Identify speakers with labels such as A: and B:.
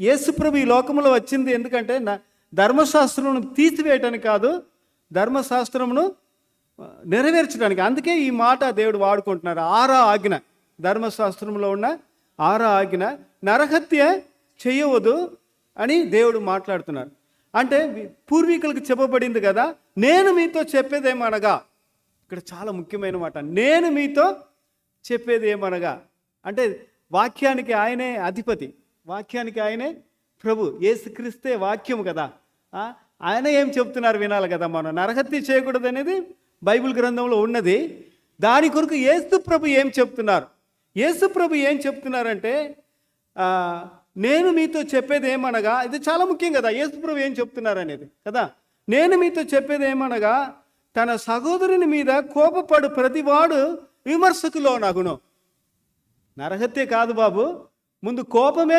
A: యేసుప్రభు ఈ లోకంలో వచ్చింది ఎందుకంటే ధర్మశాస్త్రమును తీసివేయటానికి కాదు, ధర్మశాస్త్రమును నెరవేర్చడానికి. అందుకే ఈ మాట దేవుడు వాడుకుంటున్నారు. 6వ ఆజ్ఞ, ధర్మశాస్త్రంలో ఉన్న 6వ ఆజ్ఞ, నరహత్య చేయవద్దు అని దేవుడు మాట్లాడుతున్నారు. అంటే పూర్వీకులకు చెప్పబడింది కదా. నేను మీతో చెప్పేది ఏమనగా, ఇక్కడ చాలా ముఖ్యమైన మాట, నేను మీతో చెప్పేది ఏమనగా అంటే వాక్యానికి ఆయనే అధిపతి, వాక్యానికి ఆయనే ప్రభు, యేసుక్రీస్తే వాక్యం కదా. ఆయన ఏం చెప్తున్నారు వినాలి కదా. మనం నరహత్య చేయకూడదు అనేది బైబిల్ గ్రంథంలో ఉన్నది. దాని కొరకు యేసు ప్రభు ఏం చెప్తున్నారు? యేసు ప్రభు ఏం చెప్తున్నారంటే, నేను మీతో చెప్పేది ఏమనగా, ఇది చాలా ముఖ్యం కదా. యేసు ప్రభు ఏం చెప్తున్నారు అనేది కదా. నేను మీతో చెప్పేది ఏమనగా, తన సహోదరుని మీద కోపపడు ప్రతివాడు విమర్శకు లోనగును. నరహత్య కాదు బాబు, ముందు కోపమే